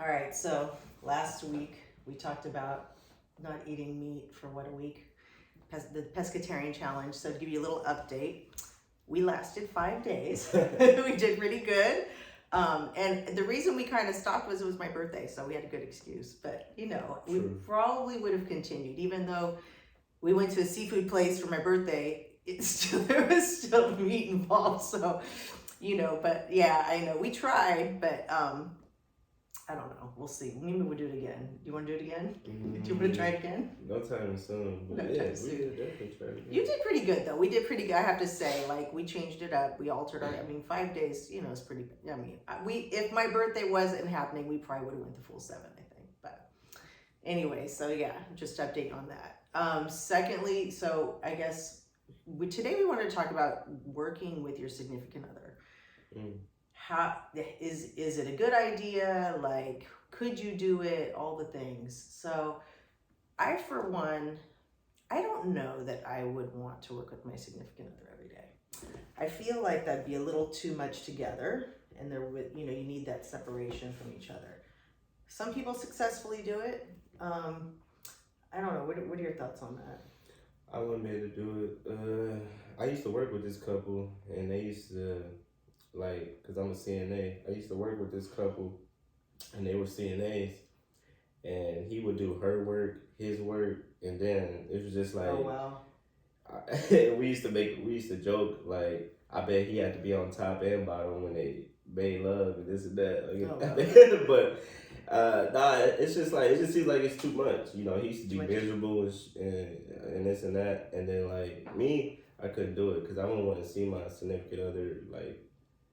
All right, so last week we talked about not eating meat for what, a week? The pescatarian challenge. So to give you a little update, we lasted 5 days. We did pretty good. And the reason we kind of stopped was it was my birthday, so we had a good excuse. But we probably would have continued, even though we went to a seafood place for my birthday. There was still meat involved. So, but yeah, I know we tried, but I don't know. We'll see. Maybe we'll do it again. Do you want to do it again? Do you want to try it again? No time soon. But no time soon. We did definitely try it again. You did pretty good though. We did pretty good. I have to say, like we changed it up. We altered our. 5 days. Is pretty. If my birthday wasn't happening, we probably would have went the full 7. I think. But anyway, so yeah, just update on that. Secondly, so I guess today we want to talk about working with your significant other. How is it a good idea? Like, could you do it? All the things. So I, for one, I don't know that I would want to work with my significant other every day. I feel like that'd be a little too much together, and there would, you need that separation from each other. Some people successfully do it. I don't know. What are your thoughts on that? I wouldn't be able to do it. I used to work with this couple, and they used to, because I'm a CNA, I used to work with this couple, and they were CNAs, and he would do her work, his work, and then it was just like, oh wow. We used to joke, like, I bet he had to be on top and bottom when they made love and this and that. But it's just like, it just seems like it's too much. He used to be miserable and this and that, and then like me, I couldn't do it because I wouldn't want to see my significant other like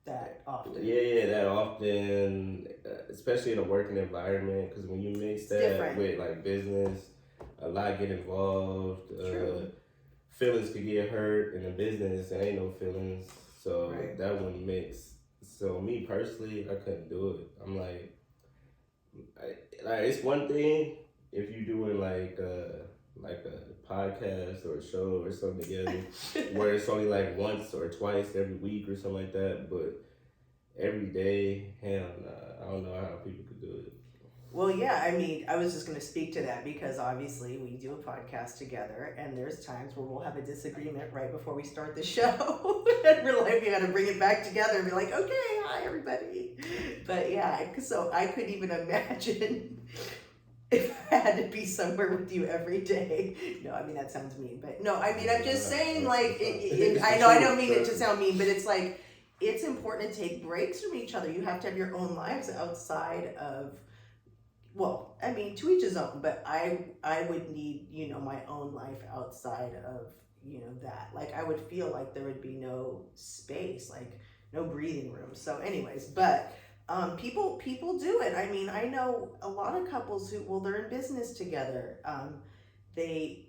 that often. Yeah, that often, especially in a working environment, because when you mix that with like business, a lot get involved. True. Feelings could get hurt in a business, and ain't no feelings, so that wouldn't mix. So me personally, I couldn't do it. I'm like it's one thing if you doing like a podcast or a show or something together where it's only like once or twice every week or something like that, but every day, hell nah. I don't know how people could do it. Well, yeah, I was just going to speak to that because obviously we do a podcast together, and there's times where we'll have a disagreement right before we start the show. And we're like, we got to bring it back together and be like, okay, hi, everybody. But yeah, so I could even imagine if I had to be somewhere with you every day. No, that sounds mean. But no, I'm just saying, like, I don't mean it to sound mean, but it's like, it's important to take breaks from each other. You have to have your own lives outside of, to each his own, but I would need, my own life outside of, that. Like, I would feel like there would be no space, like no breathing room. So anyways, but people do it. I know a lot of couples who, they're in business together. They,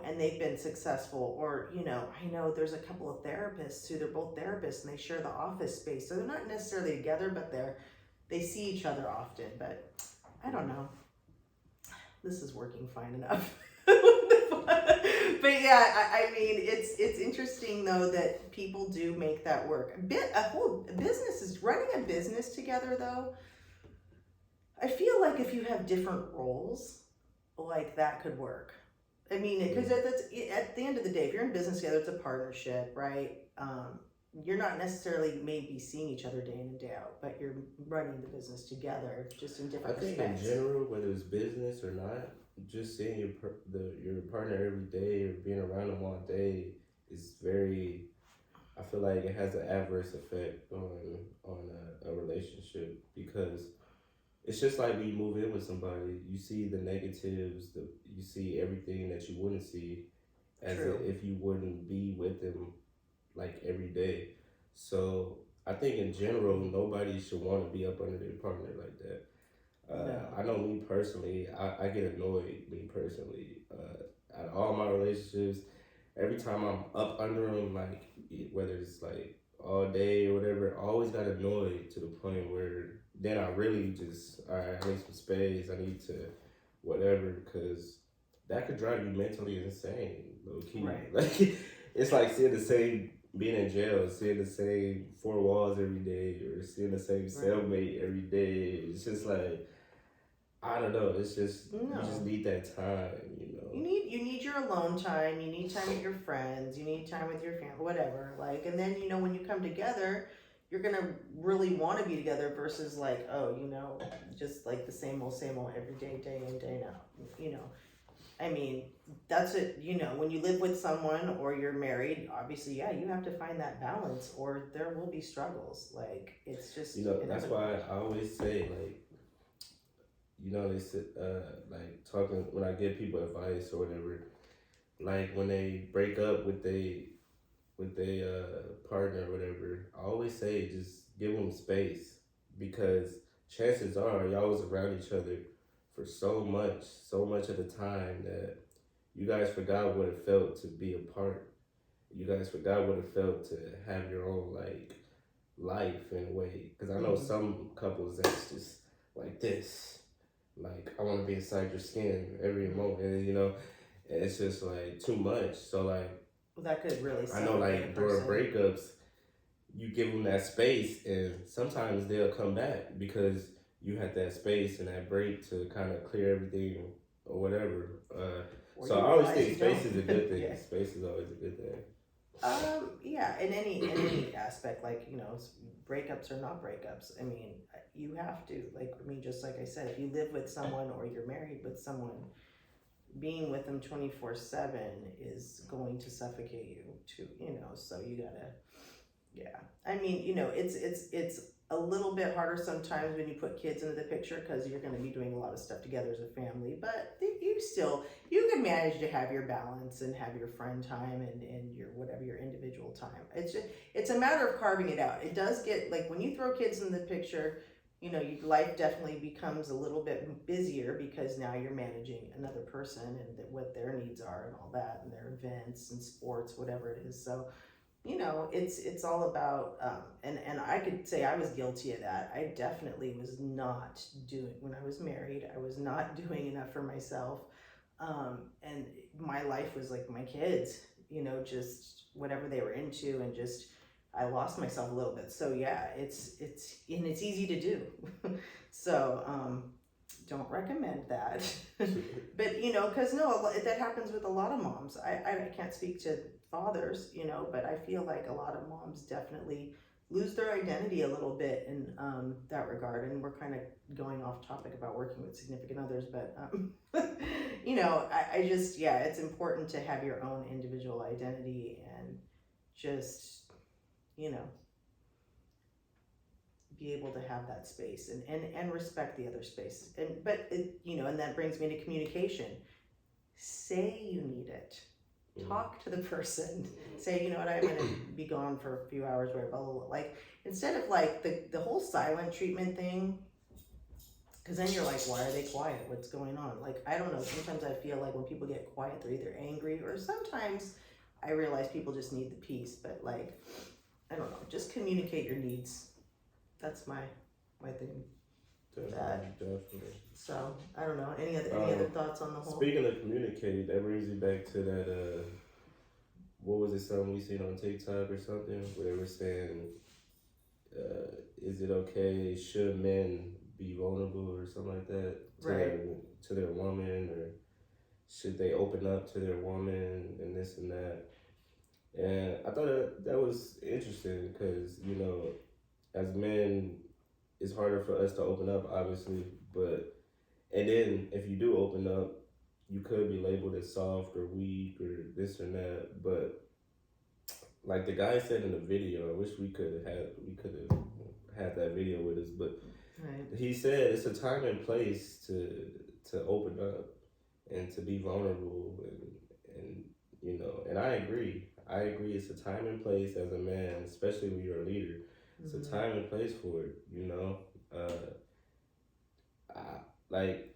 and they've been successful, or, I know there's a couple of therapists who they're both therapists and they share the office space. So they're not necessarily together, but they see each other often. But I don't know. This is working fine enough. But yeah, it's interesting though that people do make that work. A whole business is running a business together though. I feel like if you have different roles, like that could work. Because at the end of the day, if you're in business together, it's a partnership, right? You're not necessarily maybe seeing each other day in and day out, but you're running the business together, just in different aspects. I think in general, whether it's business or not, just seeing your partner every day or being around them all day is very. I feel like it has an adverse effect on a relationship, because it's just like when you move in with somebody, you see the negatives, you see everything that you wouldn't see as if you wouldn't be with them like every day. So I think in general, nobody should want to be up under their partner like that. No. I know me personally, I get annoyed, out of all my relationships, every time I'm up under them, like whether it's like all day or whatever, I always got annoyed to the point where then I really just, all right, I need some space, I need to whatever, because that could drive you mentally insane, low key. Right. Like, it's like being in jail, seeing the same four walls every day, or seeing the same cellmate every day. It's just like, I don't know. It's just you just No. need that time, you know. You need your alone time. You need time with your friends. You need time with your family, whatever. Like, and then when you come together, you're gonna really want to be together versus like, oh, just like the same old every day in day out. You know, I mean, that's it. When you live with someone or you're married, obviously, yeah, you have to find that balance, or there will be struggles. Like, it's just That's inevitable. why I always say like, they sit like talking when I give people advice or whatever. Like when they break up with they partner or whatever, I always say just give them space because chances are y'all was around each other for so much of the time that you guys forgot what it felt to be apart. You guys forgot what it felt to have your own like life in a way. Because I know Hmm. some couples that's just like this, like I want to be inside your skin every moment, and it's just like too much. So like Well, that could really I know suffocate a like during person. breakups you give them that space, and sometimes they'll come back because you had that space and that break to kind of clear everything or whatever. Or So you I always realize think you space don't. is a good thing. Yeah. Space is always a good thing. Yeah, in any aspect, like, breakups or not breakups. I mean, you have to, like, I mean, just like I said, if you live with someone or you're married with someone, being with them 24/7 is going to suffocate you too, so you gotta. Yeah, I mean, it's a little bit harder sometimes when you put kids into the picture because you're going to be doing a lot of stuff together as a family. But you can manage to have your balance and have your friend time and your whatever your individual time. It's a matter of carving it out. It does get like when you throw kids in the picture. Your life definitely becomes a little bit busier because now you're managing another person and what their needs are and all that and their events and sports, whatever it is. So it's all about and I could say I was guilty of that. I definitely was not doing when I was married. I was not doing enough for myself, and my life was like my kids, just whatever they were into, and just I lost myself a little bit. So yeah, it's easy to do. So don't recommend that. But because no, that happens with a lot of moms. I can't speak to fathers, but I feel like a lot of moms definitely lose their identity a little bit in that regard. And we're kind of going off topic about working with significant others, but I just, yeah, it's important to have your own individual identity and just you know be able to have that space and respect the other space. And that brings me to communication. Say you need it. Talk to the person. Say, you know what, I'm gonna be gone for a few hours, where blah blah blah. Like, instead of like the whole silent treatment thing, because then you're like, why are they quiet? What's going on? Like, I don't know. Sometimes I feel like when people get quiet, they're either angry, or sometimes I realize people just need the peace. But like, I don't know. Just communicate your needs. That's my thing. Definitely. So I don't know. Any other thoughts on the whole? Speaking of communicating, that brings me back to that. What was it? Something we seen on TikTok or something where they were saying, "Is it okay? Should men be vulnerable or something like that to Right. their woman, or should they open up to their woman and this and that?" And I thought that was interesting because as men, it's harder for us to open up, obviously, but and then if you do open up, you could be labeled as soft or weak or this or that. But like the guy said in the video, I wish we could have had that video with us. But Right. he said it's a time and place to open up and to be vulnerable and and I agree. I agree. It's a time and place as a man, especially when you're a leader. It's a time and place for it. I, like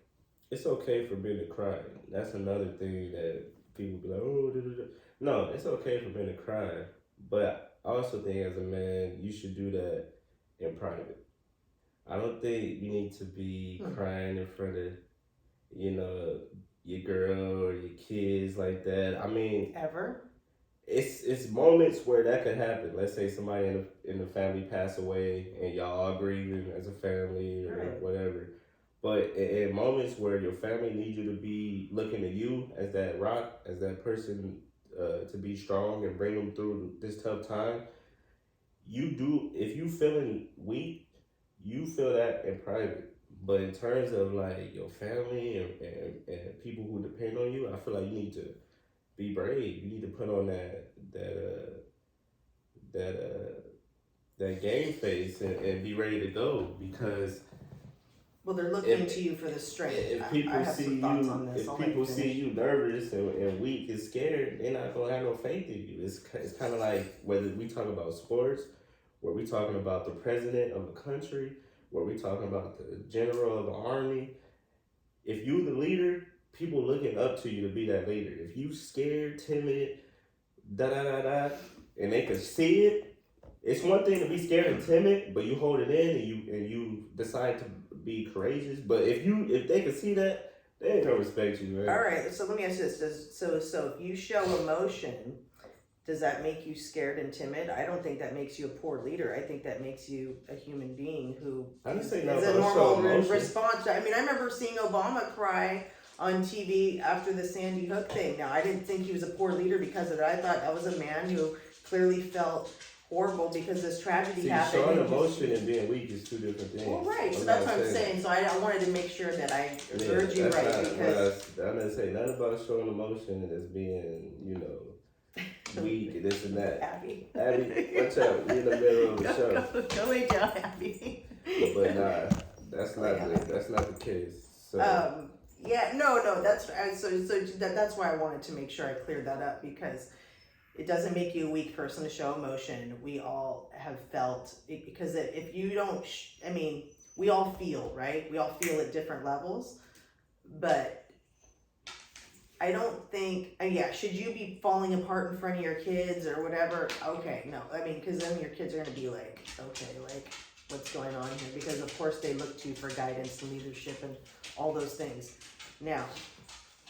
it's okay for men to cry. That's another thing that people be like, oh, da, da, da. No, it's okay for men to cry, but I also think as a man, you should do that in private. I don't think you need to be crying in front of, you know, your girl or your kids like that. I mean, Ever? it's moments where that could happen. Let's say somebody in the family pass away and y'all are grieving as a family or Right. whatever. But in moments where your family needs you to be looking to you as that rock, as that person to be strong and bring them through this tough time, you do. If you feeling weak, you feel that in private. But in terms of like your family and people who depend on you, I feel like you need to be brave. You need to put on that that game face and be ready to go because Well, they're looking to you for the strength. if I people have see some thoughts you, on this. if I'll people let you see finish. you nervous and weak and scared, they're not gonna have no faith in you. It's kind of like whether we talk about sports, where we talking about the president of a country, where we talking about the general of the army. If you the leader, people looking up to you to be that leader. If you scared, timid, da da da da, and they can see it. It's one thing to be scared and timid, but you hold it in and you decide to be courageous. But if they can see that, they ain't gonna respect you, right? All right. So let me ask you this: so if you show emotion, does that make you scared and timid? I don't think that makes you a poor leader. I think that makes you a human being who I is say no, a show normal emotion. response. I mean, I remember seeing Obama cry on TV after the Sandy Hook thing. Now, I didn't think he was a poor leader because of it. I thought that was a man who clearly felt horrible because this tragedy See, happened. showing emotion and being weak is two different things. Well, right. So I'm that's not what I'm saying. So I wanted to make sure that I heard you that's right not, because I'm not saying nothing about showing emotion as being, weak and this and that. Abby, Watch out, we're in the middle of the show. Go lay down, Abby. But nah, that's not the case. So Yeah, no, that's that's why I wanted to make sure I cleared that up because it doesn't make you a weak person to show emotion. We all have felt it because if you don't, I mean, we all feel, right? We all feel at different levels, but I don't think, should you be falling apart in front of your kids or whatever? Okay, no, I mean, because then your kids are going to be like, okay, like, what's going on here? Because, of course, they look to you for guidance and leadership and all those things. Now,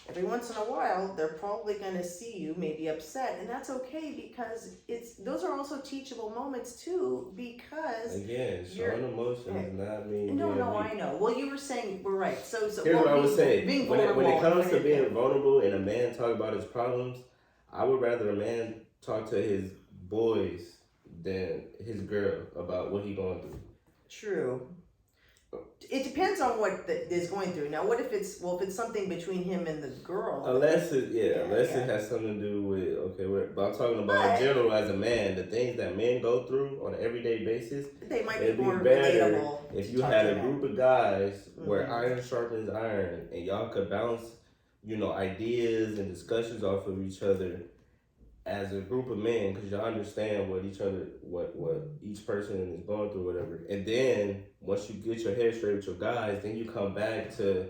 every once in a while, they're probably going to see you maybe upset, and that's okay because those are also teachable moments, too, because... Again, showing emotion does not mean No, being I weak. know. Well, you were saying, we're right. Here's what I would say. Being When vulnerable. it comes to being vulnerable and a man talk about his problems, I would rather a man talk to his boys than his girl about what he going through. True. It depends on what is going through. Now, what if it's something between him and the girl? Unless it has something to do with, but I'm talking about in general as a man, the things that men go through on an everyday basis. They might it'd be more better relatable if you had a group of guys where iron sharpens iron and y'all could bounce, ideas and discussions off of each other as a group of men, because y'all understand what each person is going through, whatever. And then once you get your head straight with your guys, then you come back to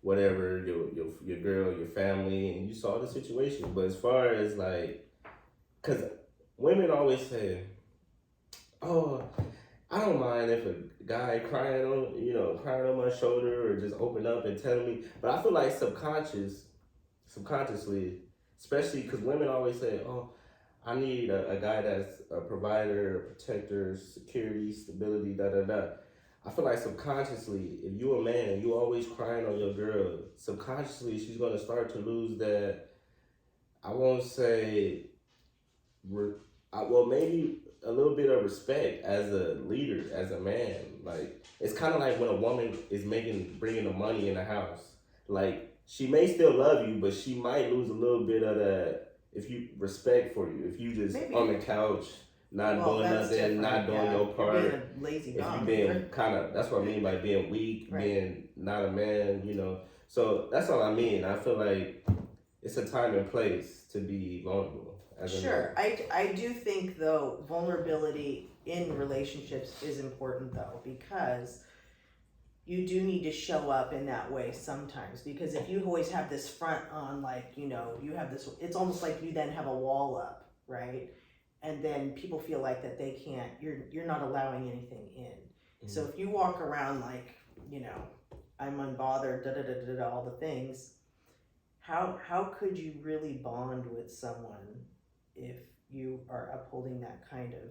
whatever your girl, your family, and you saw the situation. But as far as because women always say, "Oh, I don't mind if a guy crying on my shoulder or just open up and telling me," but I feel like subconsciously. Especially because women always say, "Oh, I need a guy that's a provider, a protector, security, stability, da da da." I feel like subconsciously, if you a man and you always crying on your girl, subconsciously she's gonna start to lose that. I won't say, maybe a little bit of respect as a leader, as a man. Like it's kind of like when a woman is bringing the money in the house, like. She may still love you, but she might lose a little bit of that respect for you. If you just on the couch, not doing nothing, not doing your part. You're being a lazy dog. If you being that's what I mean by being weak, being not a man, So that's all I mean. I feel like it's a time and place to be vulnerable. Sure. I do think, though, vulnerability in relationships is important, though, because... you do need to show up in that way sometimes, because if you always have this front on, you have this, it's almost like you then have a wall up, right? And then people feel like that they can't, you're not allowing anything in. Mm-hmm. So if you walk around like, I'm unbothered, all the things, how could you really bond with someone if you are upholding that kind of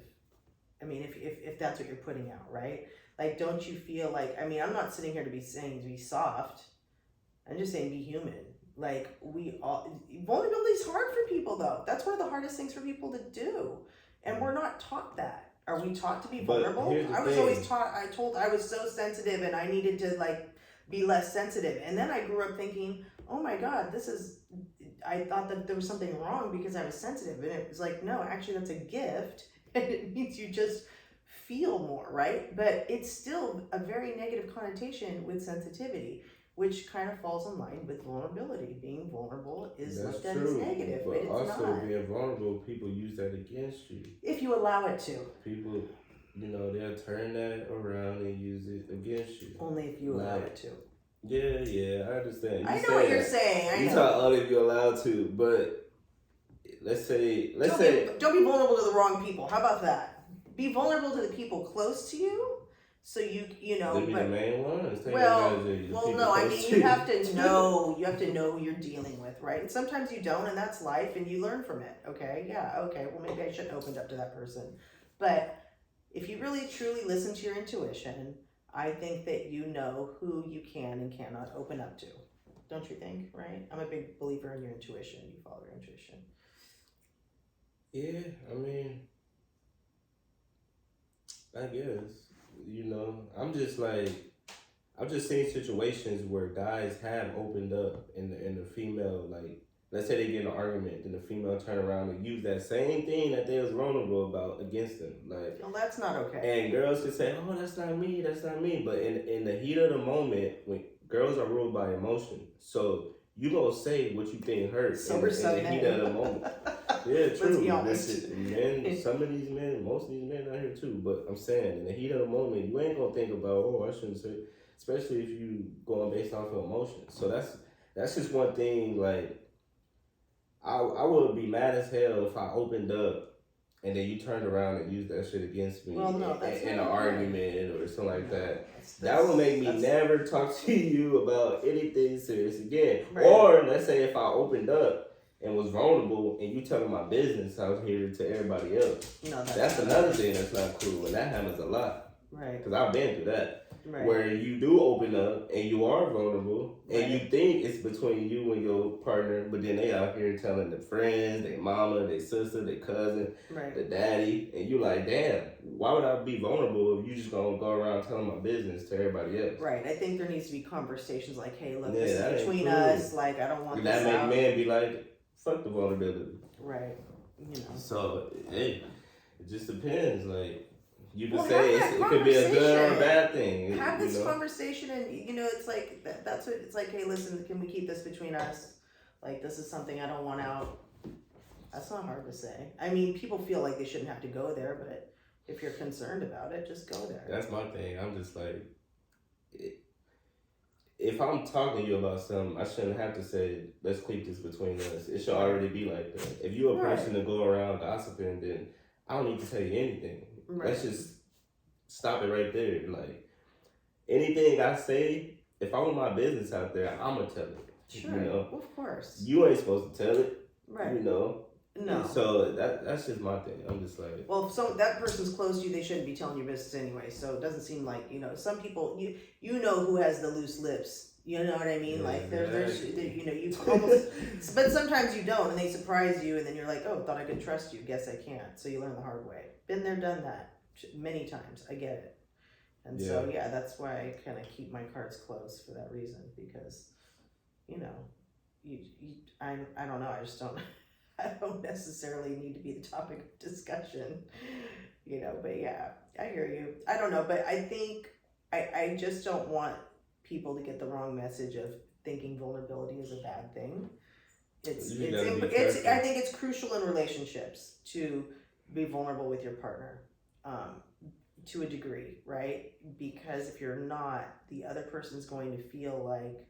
I mean, if that's what you're putting out, right? Like, don't you feel like, I mean, I'm not sitting here to be saying to be soft. I'm just saying be human. Like, we all, vulnerability is hard for people though. That's one of the hardest things for people to do. And we're not taught that. Are we taught to be vulnerable? I was always taught, I was so sensitive and I needed to like be less sensitive. And then I grew up thinking, oh my God, I thought that there was something wrong because I was sensitive. And it was like, no, actually that's a gift. And it means you just feel more, right? But it's still a very negative connotation with sensitivity, which kind of falls in line with vulnerability. Being vulnerable is looked at as negative, but it's also not. Being vulnerable, people use that against you. If you allow it to. People, they'll turn that around and use it against you. Only if you allow it to. Yeah, I understand. I know what you're saying. You talk only if you're allowed to, but let's say don't be vulnerable to the wrong people. How about that? Be vulnerable to the people close to you, so you know. They be the main ones. Well, no. I mean, you have to know. You have to know who you're dealing with, right? And sometimes you don't, and that's life, and you learn from it. Okay, yeah, okay. Well, maybe I shouldn't have opened up to that person, but if you really truly listen to your intuition, I think that you know who you can and cannot open up to. Don't you think? Right? I'm a big believer in your intuition. You follow your intuition. Yeah, I mean, I guess, I've just seen situations where guys have opened up and the female, like, let's say they get in an argument, then the female turn around and use that same thing that they was vulnerable about against them. Like, well, that's not okay. And girls can say, oh, that's not me. But in the heat of the moment, when girls are ruled by emotion, so you gonna say what you think hurts in the heat of the moment. Yeah, true. Let's be honest. Some of these men, most of these men out here too. But I'm saying, in the heat of the moment, you ain't gonna think about, oh, I shouldn't say, especially if you going based off of emotion. So that's just one thing. Like, I would be mad as hell if I opened up and then you turned around and used that shit against me in an argument or something like that. That would make me never talk to you about anything serious again. Right. Or let's say if I opened up and was vulnerable and you telling my business out here to everybody else. No, that's another thing that's not cool, and that happens a lot. Right. Because I've been through that. Right. Where you do open up and you are vulnerable and you think it's between you and your partner, but then they out here telling their friends, their mama, their sister, their cousin, the daddy, and you like, damn, why would I be vulnerable if you just gonna go around telling my business to everybody else? Right. I think there needs to be conversations like, hey, look, this is between us. Like, I don't want this out. That make men be like, fuck the vulnerability. Right. So, hey, it just depends. Like, you can say it could be a good or a bad thing. Have this conversation, and it's like that's what it's like. Hey, listen, can we keep this between us? Like, this is something I don't want out. That's not hard to say. I mean, people feel like they shouldn't have to go there, but if you're concerned about it, just go there. That's my thing. I'm just like, if I'm talking to you about something, I shouldn't have to say, let's keep this between us. It should already be like that. If you're a person to go around gossiping, then I don't need to tell you anything. Right. Let's just stop it right there. Like, anything I say, if I want my business out there, I'm going to tell it. Sure, of course. You ain't supposed to tell it. Right. No. So that's just my thing. I'm just like, well, if that person's close to you, they shouldn't be telling your business anyway. So it doesn't seem like, some people, you know who has the loose lips. You know what I mean? Yeah, like there's you almost, but sometimes you don't, and they surprise you, and then you're like, oh, thought I could trust you. Guess I can't. So you learn the hard way. Been there, done that many times. I get it. And so that's why I kind of keep my cards closed for that reason, because I don't know. I just don't. I don't necessarily need to be the topic of discussion, but yeah, I hear you. I don't know, but I think I just don't want people to get the wrong message of thinking vulnerability is a bad thing. I think it's crucial in relationships to be vulnerable with your partner, to a degree, right? Because if you're not, the other person's going to feel like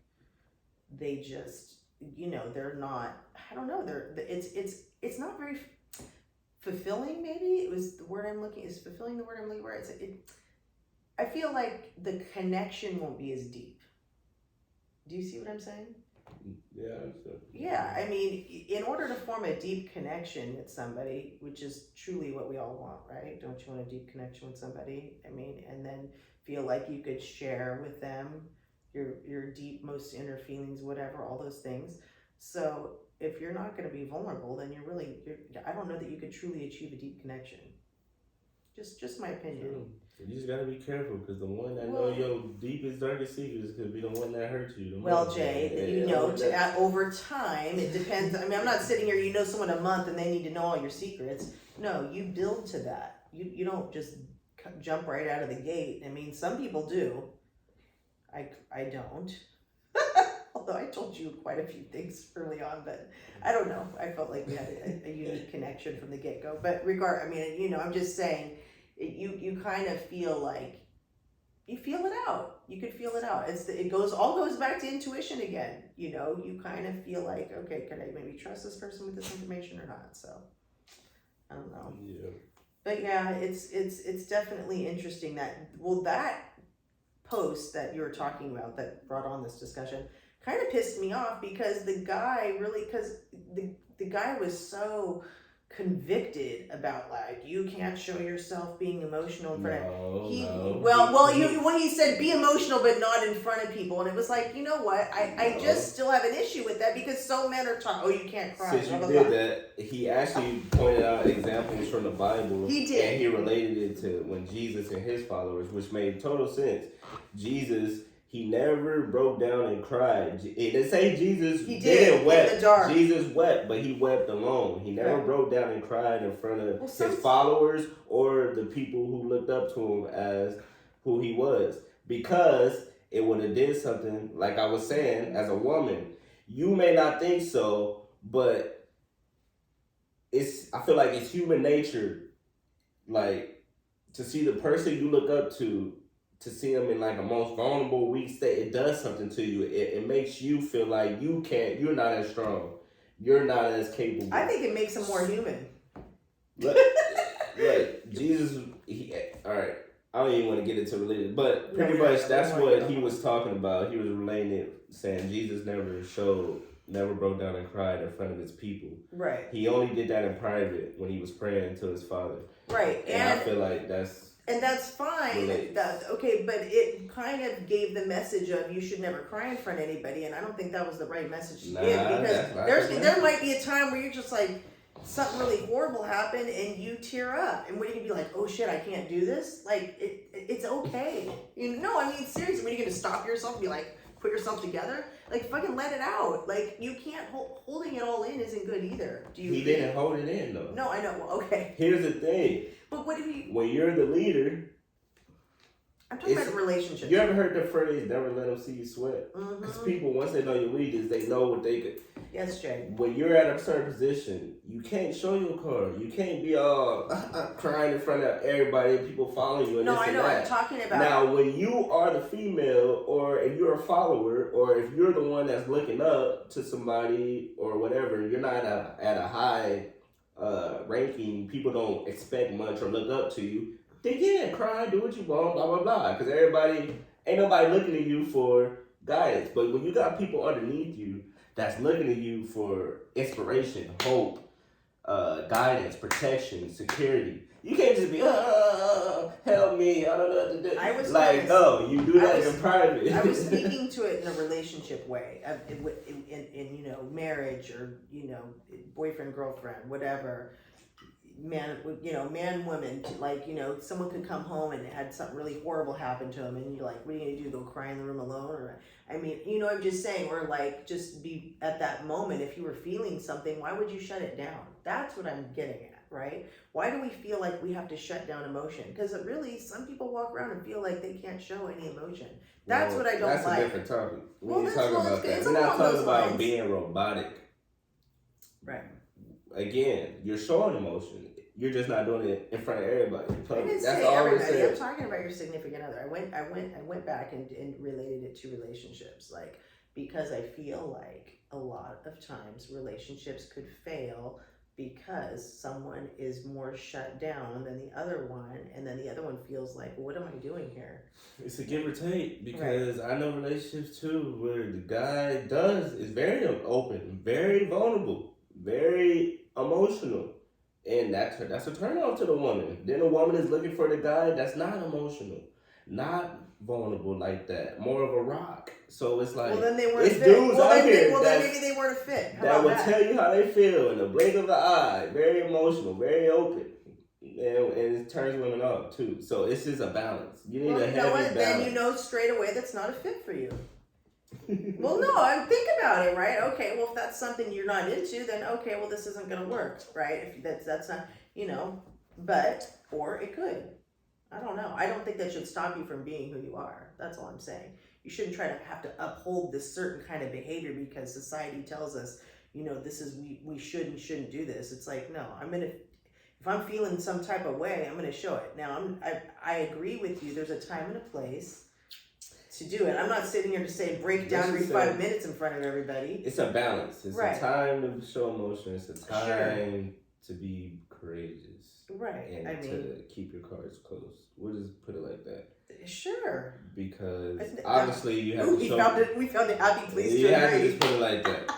they just, they're not, I don't know, it's not very fulfilling. Maybe it was the word I'm looking, is fulfilling the word I'm looking for? I feel like the connection won't be as deep. Do you see what I'm saying? Yeah. Yeah, I mean, in order to form a deep connection with somebody, which is truly what we all want, right? Don't you want a deep connection with somebody? I mean, and then feel like you could share with them your deep, most inner feelings, whatever, all those things. So if you're not going to be vulnerable, then I don't know that you could truly achieve a deep connection. Just my opinion. True. You just gotta be careful because the one that know your deepest, darkest secrets could be the one that hurt you. Jay, over time, it depends. I mean, I'm not sitting here. You know someone a month and they need to know all your secrets. No, you build to that. You don't just jump right out of the gate. I mean, some people do. I don't. Although I told you quite a few things early on, but I don't know. I felt like we had a unique connection from the get-go. But I'm just saying, you kind of feel like you feel it out. You could feel it out. It goes back to intuition again. You kind of feel like, okay, can I maybe trust this person with this information or not? So I don't know. Yeah. But yeah, it's definitely interesting that post that you were talking about that brought on this discussion kind of pissed me off because the guy was so convicted about like you can't show yourself being emotional in front of when he said be emotional but not in front of people, and it was like, you know what, I just still have an issue with that because so men are taught, oh, you can't cry. Since you did that, he actually pointed out examples from the Bible. He did, and he related it to when Jesus and his followers, which made total sense. Jesus, he never broke down and cried. It didn't say Jesus didn't wept. In the dark. Jesus wept, but he wept alone. He never broke down and cried in front of his followers or the people who looked up to him as who he was. Because it would have did something, like I was saying, as a woman. You may not think so, but I feel like it's human nature, like, to see the person you look up to see them in like a most vulnerable, weak state, it does something to you. It makes you feel like you're not as strong. You're not as capable. I think it makes them more human. Look, Jesus, all right, I don't even want to get into religion, but pretty much that's what he was talking about. He was relating it, saying Jesus never broke down and cried in front of his people. Right. He only did that in private when he was praying to his Father. Right. And I feel like that's fine. Okay, but it kind of gave the message of you should never cry in front of anybody, and I don't think that was the right message to give, because there might be a time where you're just like, something really horrible happened and you tear up, and what are you gonna be like, oh shit, I can't do this? Like, it's okay. I mean, seriously, when are you gonna stop yourself and be like, put yourself together? Like, fucking let it out. Like, you can't holding it all in isn't good either. He didn't hold it in though. No, I know. Well, okay. Here's the thing. But what if you... When you're the leader... I'm talking about a relationship. You ever heard the phrase, never let them see you sweat? Because people, once they know your weakness, they know what they could... Yes, Jay. When you're at a certain position, you can't show your card. You can't be all crying in front of everybody and people following you. And no, I know. I'm talking about... Now, when you are the female, or if you're a follower, or if you're the one that's looking up to somebody or whatever, you're not at a high ranking, people don't expect much or look up to you. Then yeah, cry, do what you want, blah, blah, blah. Because ain't nobody looking at you for guidance. But when you got people underneath you that's looking at you for inspiration, hope, guidance, protection, security, you can't just be, help me, I don't know what to do. No, you do that in private. I was speaking to it in a relationship way, in marriage or, boyfriend, girlfriend, whatever. Man, woman, like, someone could come home and had something really horrible happen to them, and you're like, what are you gonna do, go cry in the room alone? Or, I mean, I'm just saying, or like, just be at that moment, if you were feeling something, why would you shut it down? That's what I'm getting at, right? Why do we feel like we have to shut down emotion? Because really, some people walk around and feel like they can't show any emotion. That's what I don't like. That's a different topic. We're talking about that. We're not talking about being robotic. Right. Again, you're showing emotion. You're just not doing it in front of everybody. I didn't say everybody. I'm talking about your significant other. I went back and related it to relationships, because I feel like a lot of times relationships could fail because someone is more shut down than the other one, and then the other one feels like, well, what am I doing here? It's a give or take because I know relationships too where the guy is very open, very vulnerable, very emotional, and that's a turn off to the woman. Then the woman is looking for the guy that's not emotional, not vulnerable like that, more of a rock. So it's like, well, then they weren't it's fit. dudes well, out then here then maybe they weren't a fit. How that about will that? tell you how they feel in the blink of an eye. Very emotional, very open. And it turns women off too. So it's just a balance. You need a heavy balance. Then you know straight away that's not a fit for you. Well, no, I think about it, right? Okay, well, if that's something you're not into, then okay, well, this isn't going to work, right? If that's not, or it could. I don't know. I don't think that should stop you from being who you are. That's all I'm saying. You shouldn't try to have to uphold this certain kind of behavior because society tells us, this is we should and shouldn't do this. It's like, no, if I'm feeling some type of way, I'm gonna show it. Now I agree with you. There's a time and a place to do it. I'm not sitting here to say break down every 5 minutes in front of everybody. It's a balance. It's right. a time to show emotion. It's a time to be courageous. Right. And to keep your cards close. We'll just put it like that. Sure. Because obviously you have to show. We found a happy place to have to just put it like that.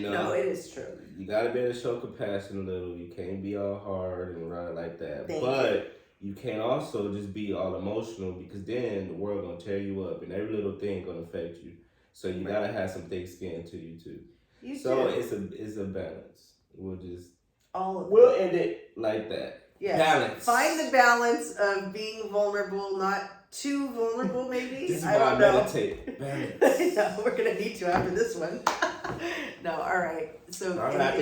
No, it is true. You gotta be able to show compassion a little. You can't be all hard and right like that. But you can't also just be all emotional because then the world gonna tear you up and every little thing gonna affect you. So you gotta have some thick skin to you too. It's a balance. We'll end it like that. Yes. Balance. Find the balance of being vulnerable, not too vulnerable, maybe. This is why I meditate. Balance. No, we're gonna need to after this one. No, all right. So I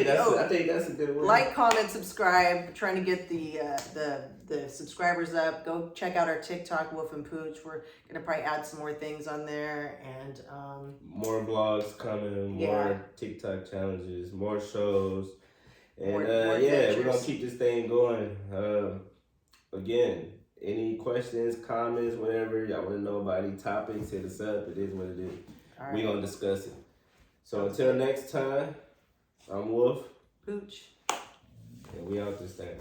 think that's a good word. Like, comment, subscribe. Trying to get the subscribers up. Go check out our TikTok, Wolf&Pooch. We're gonna probably add some more things on there and more vlogs coming, more TikTok challenges, more shows. And more we're gonna keep this thing going. Again, any questions, comments, whatever y'all want to know about any topics, hit us up. It is what it is. All right. We're gonna discuss it. So until next time, I'm Wolf. Pooch. And we out this thing.